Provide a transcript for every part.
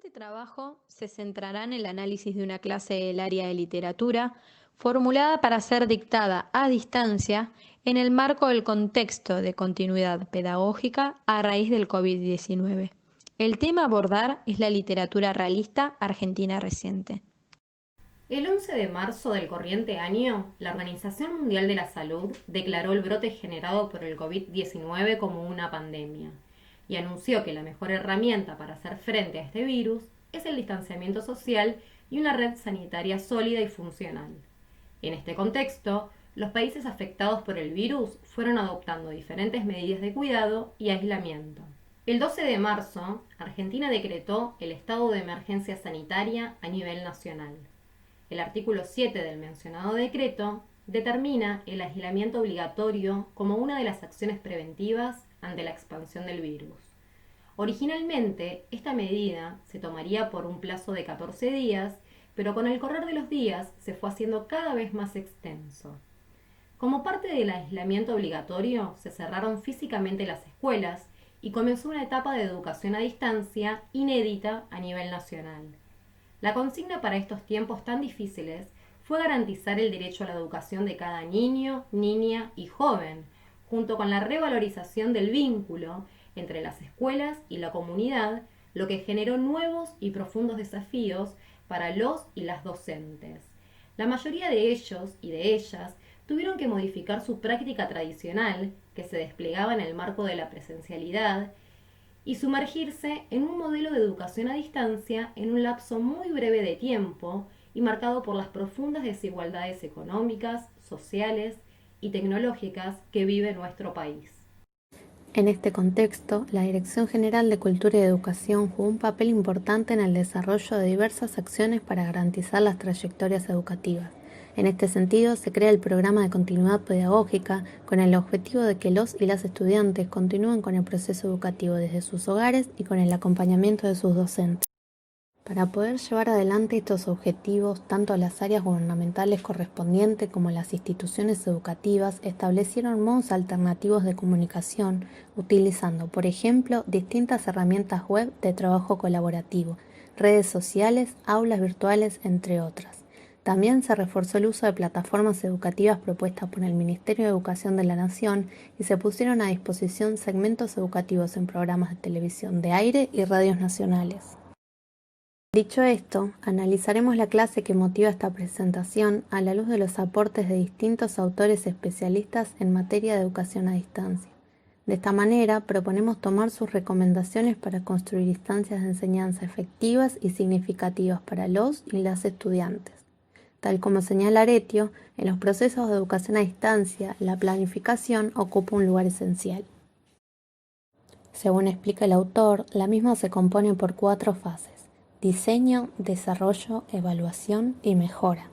siguiente trabajo se centrará en el análisis de una clase del área de literatura formulada para ser dictada a distancia en el marco del contexto de continuidad pedagógica a raíz del COVID-19. El tema a abordar es la literatura realista argentina reciente. El 11 de marzo del corriente año, la Organización Mundial de la Salud declaró el brote generado por el COVID-19 como una pandemia y anunció que la mejor herramienta para hacer frente a este virus es el distanciamiento social y una red sanitaria sólida y funcional. En este contexto, los países afectados por el virus fueron adoptando diferentes medidas de cuidado y aislamiento. El 12 de marzo, Argentina decretó el estado de emergencia sanitaria a nivel nacional. El artículo 7 del mencionado decreto determina el aislamiento obligatorio como una de las acciones preventivas ante la expansión del virus. Originalmente, esta medida se tomaría por un plazo de 14 días, pero con el correr de los días se fue haciendo cada vez más extenso. Como parte del aislamiento obligatorio, se cerraron físicamente las escuelas y comenzó una etapa de educación a distancia inédita a nivel nacional. La consigna para estos tiempos tan difíciles fue garantizar el derecho a la educación de cada niño, niña y joven, junto con la revalorización del vínculo entre las escuelas y la comunidad, lo que generó nuevos y profundos desafíos para los y las docentes. La mayoría de ellos y de ellas tuvieron que modificar su práctica tradicional, que se desplegaba en el marco de la presencialidad, y sumergirse en un modelo de educación a distancia en un lapso muy breve de tiempo y marcado por las profundas desigualdades económicas, sociales y tecnológicas que vive nuestro país. En este contexto, la Dirección General de Cultura y Educación jugó un papel importante en el desarrollo de diversas acciones para garantizar las trayectorias educativas. En este sentido, se crea el programa de continuidad pedagógica con el objetivo de que los y las estudiantes continúen con el proceso educativo desde sus hogares y con el acompañamiento de sus docentes. Para poder llevar adelante estos objetivos, tanto las áreas gubernamentales correspondientes como las instituciones educativas establecieron modos alternativos de comunicación, utilizando, por ejemplo, distintas herramientas web de trabajo colaborativo, redes sociales, aulas virtuales, entre otras. También se reforzó el uso de plataformas educativas propuestas por el Ministerio de Educación de la Nación y se pusieron a disposición segmentos educativos en programas de televisión de aire y radios nacionales. Dicho esto, analizaremos la clase que motiva esta presentación a la luz de los aportes de distintos autores especialistas en materia de educación a distancia. De esta manera, proponemos tomar sus recomendaciones para construir instancias de enseñanza efectivas y significativas para los y las estudiantes. Tal como señala Aretio, en los procesos de educación a distancia, la planificación ocupa un lugar esencial. Según explica el autor, la misma se compone por 4 fases: diseño, desarrollo, evaluación y mejora.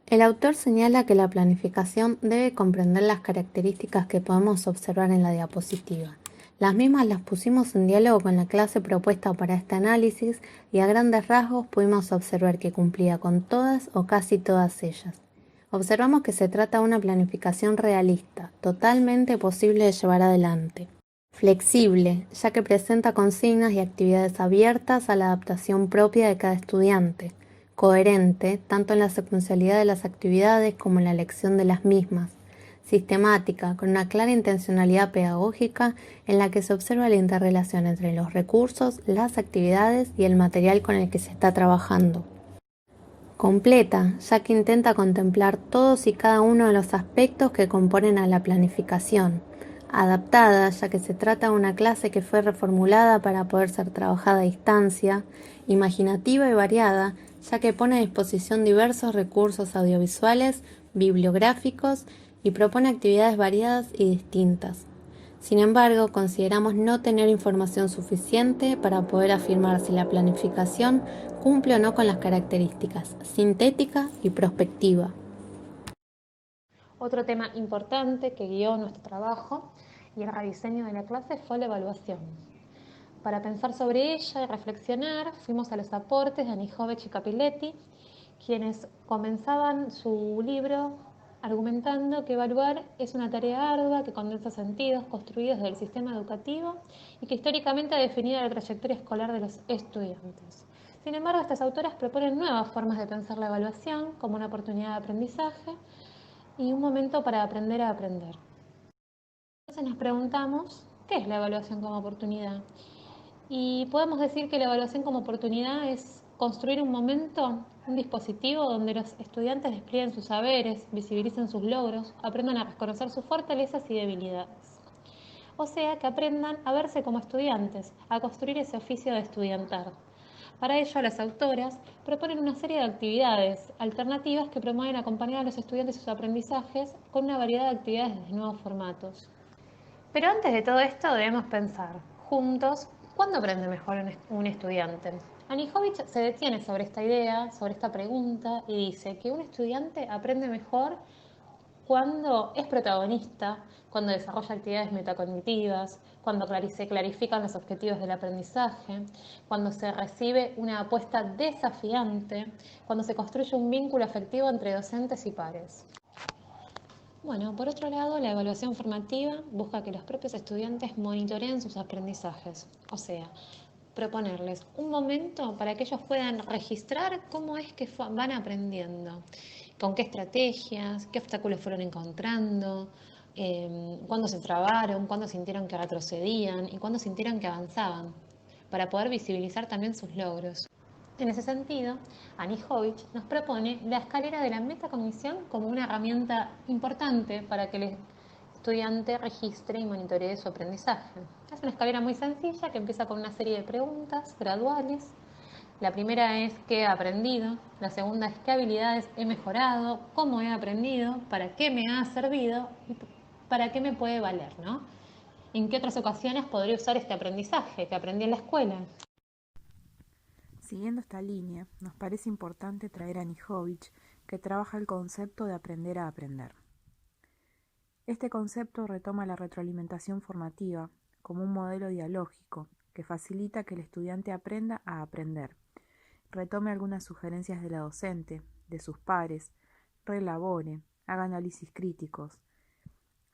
El autor señala que la planificación debe comprender las características que podemos observar en la diapositiva. Las mismas las pusimos en diálogo con la clase propuesta para este análisis y a grandes rasgos pudimos observar que cumplía con todas o casi todas ellas. Observamos que se trata de una planificación realista, totalmente posible de llevar adelante. Flexible, ya que presenta consignas y actividades abiertas a la adaptación propia de cada estudiante. Coherente, tanto en la secuencialidad de las actividades como en la elección de las mismas. Sistemática, con una clara intencionalidad pedagógica en la que se observa la interrelación entre los recursos, las actividades y el material con el que se está trabajando. Completa, ya que intenta contemplar todos y cada uno de los aspectos que componen a la planificación. Adaptada, ya que se trata de una clase que fue reformulada para poder ser trabajada a distancia. Imaginativa y variada, ya que pone a disposición diversos recursos audiovisuales, bibliográficos y propone actividades variadas y distintas. Sin embargo, consideramos no tener información suficiente para poder afirmar si la planificación cumple o no con las características sintética y prospectiva. Otro tema importante que guió nuestro trabajo y el rediseño de la clase fue la evaluación. Para pensar sobre ella y reflexionar, fuimos a los aportes de Anijovic y Capiletti, quienes comenzaban su libro argumentando que evaluar es una tarea ardua que condensa sentidos construidos del sistema educativo y que históricamente ha definido la trayectoria escolar de los estudiantes. Sin embargo, estas autoras proponen nuevas formas de pensar la evaluación como una oportunidad de aprendizaje y un momento para aprender a aprender. Entonces nos preguntamos, ¿qué es la evaluación como oportunidad? Y podemos decir que la evaluación como oportunidad es construir un momento, un dispositivo donde los estudiantes desplieguen sus saberes, visibilicen sus logros, aprendan a reconocer sus fortalezas y debilidades. O sea, que aprendan a verse como estudiantes, a construir ese oficio de estudiantar. Para ello, las autoras proponen una serie de actividades alternativas que promueven acompañar a los estudiantes en sus aprendizajes con una variedad de actividades desde nuevos formatos. Pero antes de todo esto debemos pensar, juntos, ¿cuándo aprende mejor un estudiante? Anijovic se detiene sobre esta idea, sobre esta pregunta, y dice que un estudiante aprende mejor cuando es protagonista, cuando desarrolla actividades metacognitivas, cuando se clarifican los objetivos del aprendizaje, cuando se recibe una apuesta desafiante, cuando se construye un vínculo afectivo entre docentes y pares. Bueno, por otro lado, la evaluación formativa busca que los propios estudiantes monitoreen sus aprendizajes, o sea, proponerles un momento para que ellos puedan registrar cómo es que van aprendiendo, con qué estrategias, qué obstáculos fueron encontrando, cuándo se trabaron, cuándo sintieron que retrocedían y cuándo sintieron que avanzaban, para poder visibilizar también sus logros. En ese sentido, Anijovic nos propone la escalera de la metacognición como una herramienta importante para que el estudiante registre y monitoree su aprendizaje. Es una escalera muy sencilla que empieza con una serie de preguntas graduales. La primera es ¿qué he aprendido? La segunda es ¿qué habilidades he mejorado? ¿Cómo he aprendido? ¿Para qué me ha servido? ¿Y para qué me puede valer? ¿No? ¿En qué otras ocasiones podría usar este aprendizaje que aprendí en la escuela? Siguiendo esta línea, nos parece importante traer a Anijovic, que trabaja el concepto de aprender a aprender. Este concepto retoma la retroalimentación formativa como un modelo dialógico que facilita que el estudiante aprenda a aprender, retome algunas sugerencias de la docente, de sus pares, reelabore, haga análisis críticos,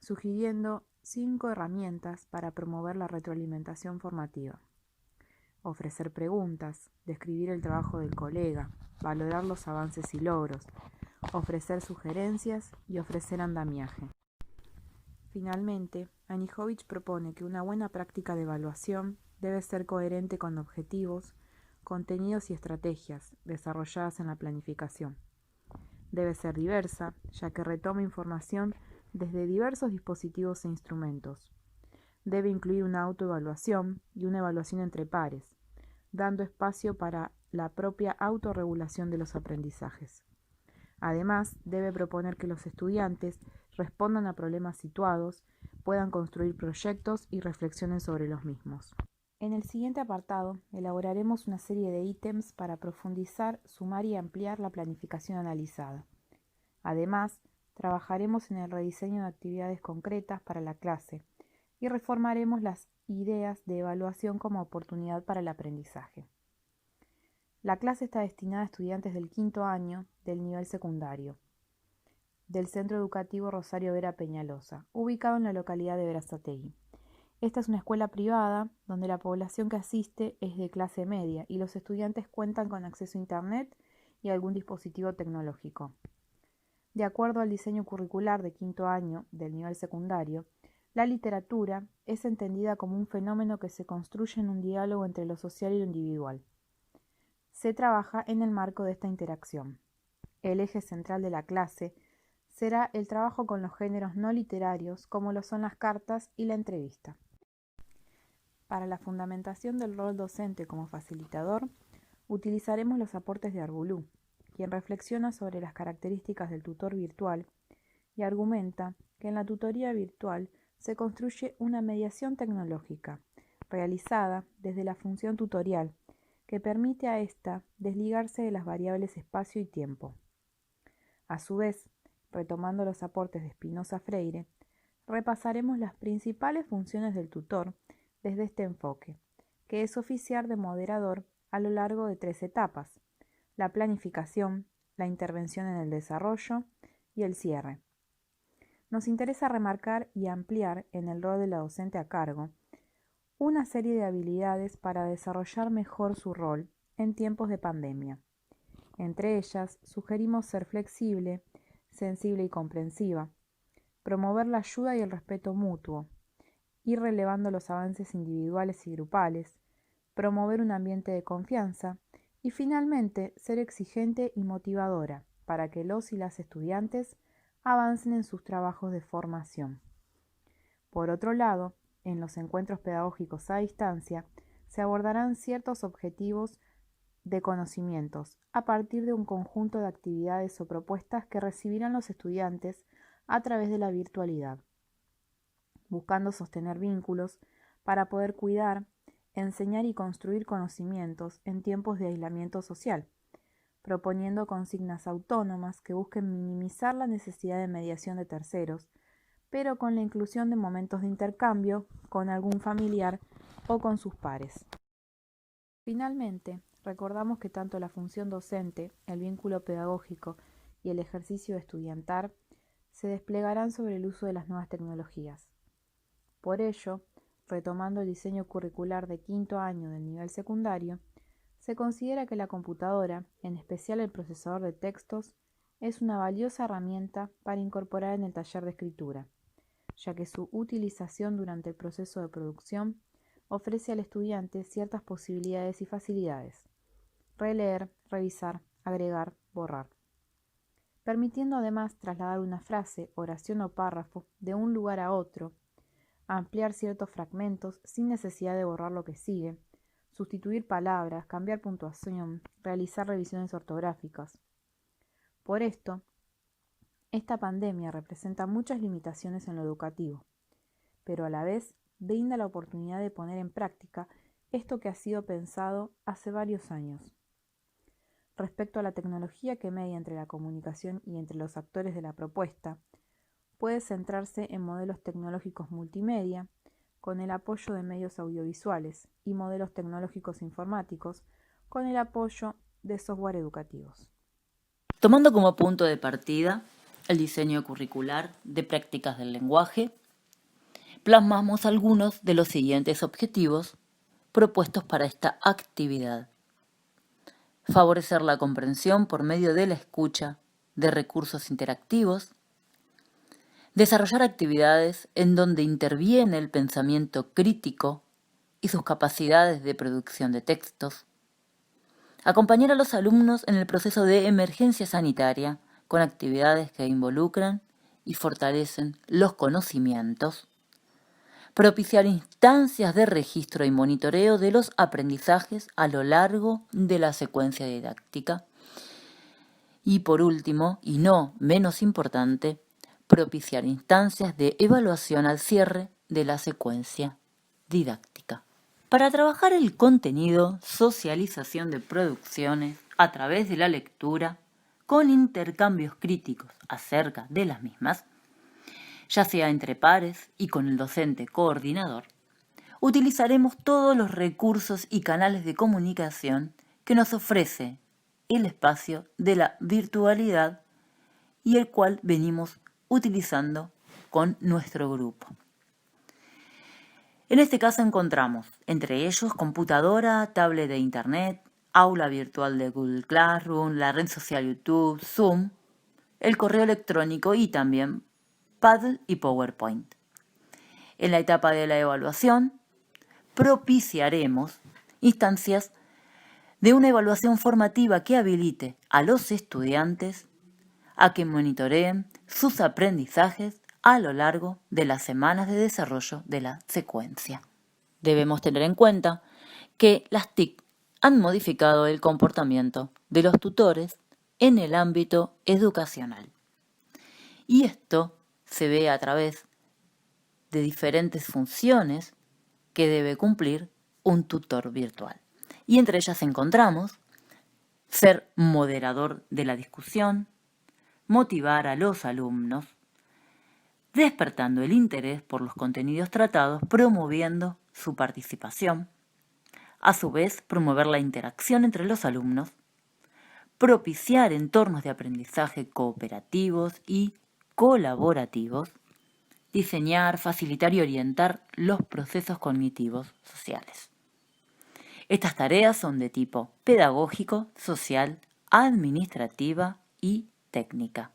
sugiriendo 5 herramientas para promover la retroalimentación formativa. Ofrecer preguntas, describir el trabajo del colega, valorar los avances y logros, ofrecer sugerencias y ofrecer andamiaje. Finalmente, Anijovic propone que una buena práctica de evaluación debe ser coherente con objetivos, contenidos y estrategias desarrolladas en la planificación. Debe ser diversa, ya que retoma información desde diversos dispositivos e instrumentos. Debe incluir una autoevaluación y una evaluación entre pares, dando espacio para la propia autorregulación de los aprendizajes. Además, debe proponer que los estudiantes respondan a problemas situados, puedan construir proyectos y reflexionen sobre los mismos. En el siguiente apartado, elaboraremos una serie de ítems para profundizar, sumar y ampliar la planificación analizada. Además, trabajaremos en el rediseño de actividades concretas para la clase y reformaremos las ideas de evaluación como oportunidad para el aprendizaje. La clase está destinada a estudiantes del 5º año del nivel secundario del Centro Educativo Rosario Vera Peñalosa, ubicado en la localidad de Berazategui. Esta es una escuela privada donde la población que asiste es de clase media y los estudiantes cuentan con acceso a Internet y algún dispositivo tecnológico. De acuerdo al diseño curricular de 5º año del nivel secundario, la literatura es entendida como un fenómeno que se construye en un diálogo entre lo social y lo individual. Se trabaja en el marco de esta interacción. El eje central de la clase será el trabajo con los géneros no literarios, como lo son las cartas y la entrevista. Para la fundamentación del rol docente como facilitador, utilizaremos los aportes de Arbulú, quien reflexiona sobre las características del tutor virtual y argumenta que en la tutoría virtual se construye una mediación tecnológica, realizada desde la función tutorial, que permite a ésta desligarse de las variables espacio y tiempo. A su vez, retomando los aportes de Spinoza Freire, repasaremos las principales funciones del tutor desde este enfoque, que es oficiar de moderador a lo largo de 3 etapas: la planificación, la intervención en el desarrollo y el cierre, nos interesa remarcar y ampliar en el rol de la docente a cargo una serie de habilidades para desarrollar mejor su rol en tiempos de pandemia. Entre ellas, sugerimos ser flexible, sensible y comprensiva, promover la ayuda y el respeto mutuo, ir relevando los avances individuales y grupales, promover un ambiente de confianza y finalmente ser exigente y motivadora para que los y las estudiantes avancen en sus trabajos de formación. Por otro lado, en los encuentros pedagógicos a distancia se abordarán ciertos objetivos de conocimientos a partir de un conjunto de actividades o propuestas que recibirán los estudiantes a través de la virtualidad, buscando sostener vínculos para poder cuidar, enseñar y construir conocimientos en tiempos de aislamiento social, proponiendo consignas autónomas que busquen minimizar la necesidad de mediación de terceros, pero con la inclusión de momentos de intercambio con algún familiar o con sus pares. Finalmente, recordamos que tanto la función docente, el vínculo pedagógico y el ejercicio estudiantil se desplegarán sobre el uso de las nuevas tecnologías. Por ello, retomando el diseño curricular de quinto año del nivel secundario, se considera que la computadora, en especial el procesador de textos, es una valiosa herramienta para incorporar en el taller de escritura, ya que su utilización durante el proceso de producción ofrece al estudiante ciertas posibilidades y facilidades: releer, revisar, agregar, borrar, permitiendo además trasladar una frase, oración o párrafo de un lugar a otro, ampliar ciertos fragmentos sin necesidad de borrar lo que sigue, sustituir palabras, cambiar puntuación, realizar revisiones ortográficas. Por esto, esta pandemia representa muchas limitaciones en lo educativo, pero a la vez brinda la oportunidad de poner en práctica esto que ha sido pensado hace varios años. Respecto a la tecnología que media entre la comunicación y entre los actores de la propuesta, puede centrarse en modelos tecnológicos multimedia, con el apoyo de medios audiovisuales, y modelos tecnológicos informáticos, con el apoyo de software educativos. Tomando como punto de partida el diseño curricular de prácticas del lenguaje, plasmamos algunos de los siguientes objetivos propuestos para esta actividad. Favorecer la comprensión por medio de la escucha de recursos interactivos. Desarrollar actividades en donde interviene el pensamiento crítico y sus capacidades de producción de textos. Acompañar a los alumnos en el proceso de emergencia sanitaria con actividades que involucran y fortalecen los conocimientos. Propiciar instancias de registro y monitoreo de los aprendizajes a lo largo de la secuencia didáctica. Y por último, y no menos importante, propiciar instancias de evaluación al cierre de la secuencia didáctica. Para trabajar el contenido, socialización de producciones a través de la lectura, con intercambios críticos acerca de las mismas, ya sea entre pares y con el docente coordinador, utilizaremos todos los recursos y canales de comunicación que nos ofrece el espacio de la virtualidad y el cual venimos utilizando con nuestro grupo. En este caso encontramos, entre ellos, computadora, tablet de internet, aula virtual de Google Classroom, la red social YouTube, Zoom, el correo electrónico y también Paddle y PowerPoint. En la etapa de la evaluación, propiciaremos instancias de una evaluación formativa que habilite a los estudiantes a que monitoreen sus aprendizajes a lo largo de las semanas de desarrollo de la secuencia. Debemos tener en cuenta que las TIC han modificado el comportamiento de los tutores en el ámbito educacional. Y esto se ve a través de diferentes funciones que debe cumplir un tutor virtual. Y entre ellas encontramos ser moderador de la discusión, motivar a los alumnos, despertando el interés por los contenidos tratados, promoviendo su participación, a su vez promover la interacción entre los alumnos, propiciar entornos de aprendizaje cooperativos y colaborativos, diseñar, facilitar y orientar los procesos cognitivos sociales. Estas tareas son de tipo pedagógico, social, administrativa y técnica.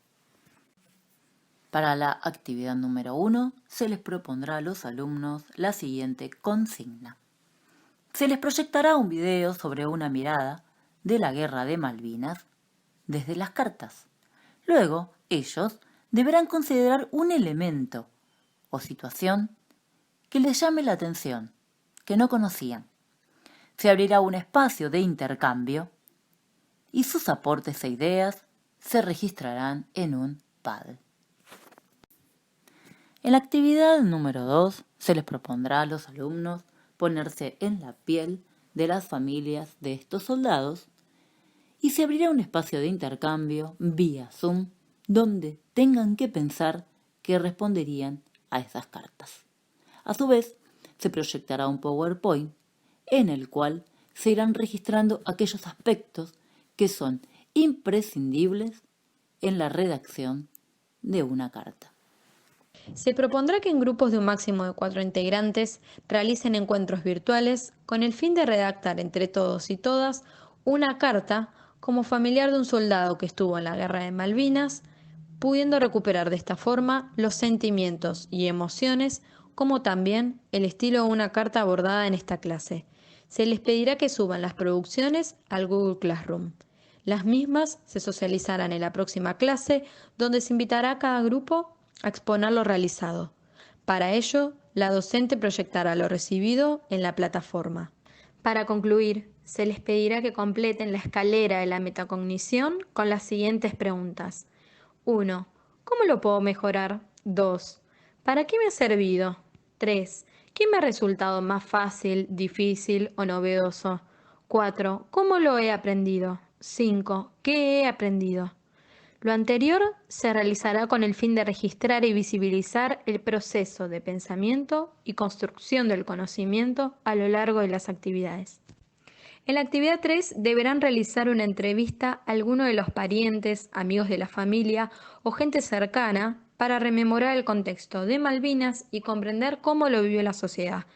Para la actividad número 1, se les propondrá a los alumnos la siguiente consigna. Se les proyectará un video sobre una mirada de la Guerra de Malvinas desde las cartas. Luego, ellos deberán considerar un elemento o situación que les llame la atención, que no conocían. Se abrirá un espacio de intercambio y sus aportes e ideas se registrarán en un pad. En la actividad número 2 se les propondrá a los alumnos ponerse en la piel de las familias de estos soldados y se abrirá un espacio de intercambio vía Zoom donde tengan que pensar que responderían a esas cartas. A su vez, se proyectará un PowerPoint en el cual se irán registrando aquellos aspectos que son imprescindibles en la redacción de una carta. Se propondrá que en grupos de un máximo de 4 integrantes realicen encuentros virtuales con el fin de redactar entre todos y todas una carta como familiar de un soldado que estuvo en la Guerra de Malvinas, pudiendo recuperar de esta forma los sentimientos y emociones, como también el estilo de una carta abordada en esta clase. Se les pedirá que suban las producciones al Google Classroom. Las mismas se socializarán en la próxima clase, donde se invitará a cada grupo a exponer lo realizado. Para ello, la docente proyectará lo recibido en la plataforma. Para concluir, se les pedirá que completen la escalera de la metacognición con las siguientes preguntas. 1. ¿Cómo lo puedo mejorar? 2. ¿Para qué me ha servido? 3. ¿Qué me ha resultado más fácil, difícil o novedoso? 4. ¿Cómo lo he aprendido? 5. ¿Qué he aprendido? Lo anterior se realizará con el fin de registrar y visibilizar el proceso de pensamiento y construcción del conocimiento a lo largo de las actividades. En la actividad 3 deberán realizar una entrevista a alguno de los parientes, amigos de la familia o gente cercana para rememorar el contexto de Malvinas y comprender cómo lo vivió la sociedad.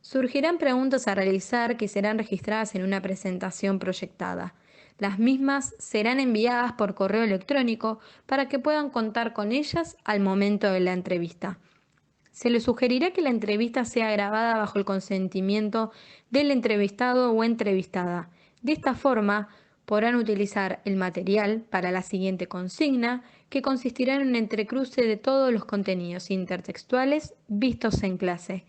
Surgirán preguntas a realizar que serán registradas en una presentación proyectada. Las mismas serán enviadas por correo electrónico para que puedan contar con ellas al momento de la entrevista. Se les sugerirá que la entrevista sea grabada bajo el consentimiento del entrevistado o entrevistada. De esta forma, podrán utilizar el material para la siguiente consigna, que consistirá en un entrecruce de todos los contenidos intertextuales vistos en clase.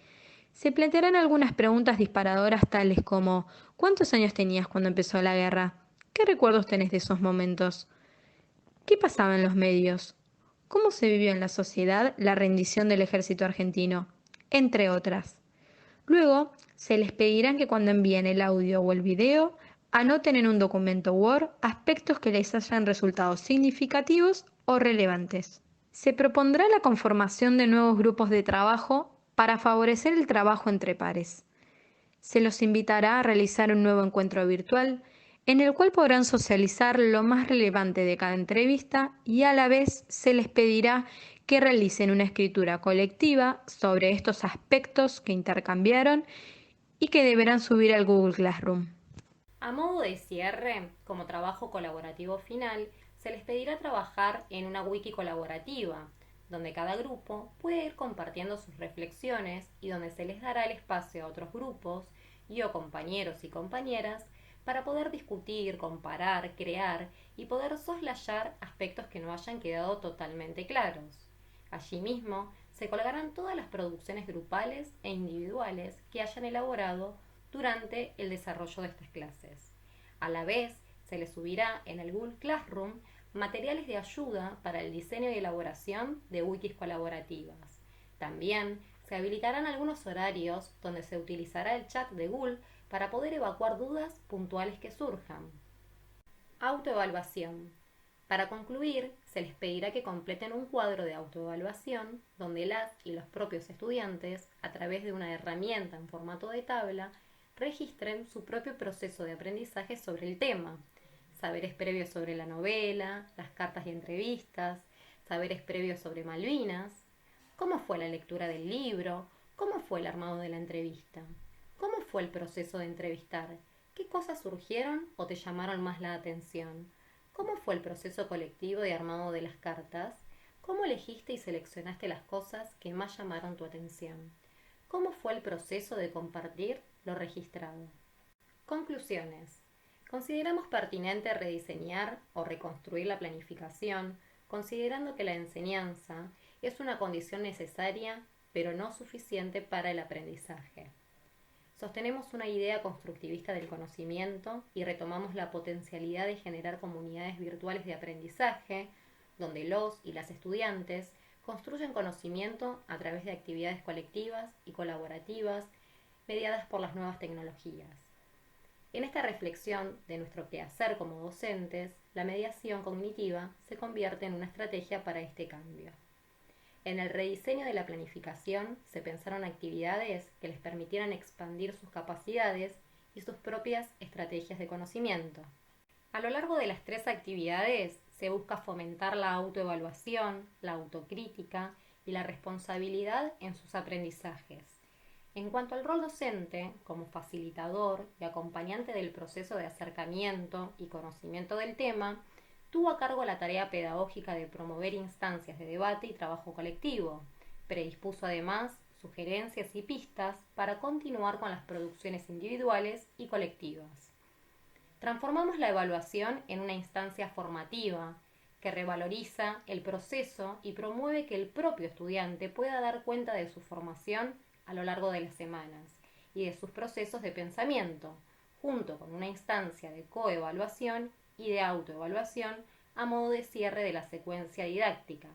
Se plantearán algunas preguntas disparadoras tales como ¿cuántos años tenías cuando empezó la guerra? ¿Qué recuerdos tenés de esos momentos? ¿Qué pasaba en los medios? ¿Cómo se vivió en la sociedad la rendición del ejército argentino? Entre otras. Luego, se les pedirá que cuando envíen el audio o el video, anoten en un documento Word aspectos que les hayan resultado significativos o relevantes. Se propondrá la conformación de nuevos grupos de trabajo para favorecer el trabajo entre pares. Se los invitará a realizar un nuevo encuentro virtual en el cual podrán socializar lo más relevante de cada entrevista y a la vez se les pedirá que realicen una escritura colectiva sobre estos aspectos que intercambiaron y que deberán subir al Google Classroom. A modo de cierre, como trabajo colaborativo final, se les pedirá trabajar en una wiki colaborativa, donde cada grupo puede ir compartiendo sus reflexiones y donde se les dará el espacio a otros grupos y o compañeros y compañeras para poder discutir, comparar, crear y poder soslayar aspectos que no hayan quedado totalmente claros. Allí mismo se colgarán todas las producciones grupales e individuales que hayan elaborado durante el desarrollo de estas clases. A la vez, se les subirá en el Google Classroom materiales de ayuda para el diseño y elaboración de wikis colaborativas. También se habilitarán algunos horarios donde se utilizará el chat de Google para poder evacuar dudas puntuales que surjan. Autoevaluación. Para concluir, se les pedirá que completen un cuadro de autoevaluación donde las y los propios estudiantes, a través de una herramienta en formato de tabla, registren su propio proceso de aprendizaje sobre el tema, saberes previos sobre la novela, las cartas y entrevistas, saberes previos sobre Malvinas, cómo fue la lectura del libro, cómo fue el armado de la entrevista, cómo fue el proceso de entrevistar, qué cosas surgieron o te llamaron más la atención, cómo fue el proceso colectivo de armado de las cartas, cómo elegiste y seleccionaste las cosas que más llamaron tu atención, cómo fue el proceso de compartir lo registrado. Conclusiones. Consideramos pertinente rediseñar o reconstruir la planificación, considerando que la enseñanza es una condición necesaria, pero no suficiente para el aprendizaje. Sostenemos una idea constructivista del conocimiento y retomamos la potencialidad de generar comunidades virtuales de aprendizaje, donde los y las estudiantes construyen conocimiento a través de actividades colectivas y colaborativas mediadas por las nuevas tecnologías. En esta reflexión de nuestro quehacer como docentes, la mediación cognitiva se convierte en una estrategia para este cambio. En el rediseño de la planificación se pensaron actividades que les permitieran expandir sus capacidades y sus propias estrategias de conocimiento. A lo largo de las 3 actividades se busca fomentar la autoevaluación, la autocrítica y la responsabilidad en sus aprendizajes. En cuanto al rol docente, como facilitador y acompañante del proceso de acercamiento y conocimiento del tema, tuvo a cargo la tarea pedagógica de promover instancias de debate y trabajo colectivo. Predispuso además sugerencias y pistas para continuar con las producciones individuales y colectivas. Transformamos la evaluación en una instancia formativa que revaloriza el proceso y promueve que el propio estudiante pueda dar cuenta de su formación a lo largo de las semanas y de sus procesos de pensamiento, junto con una instancia de coevaluación y de autoevaluación a modo de cierre de la secuencia didáctica.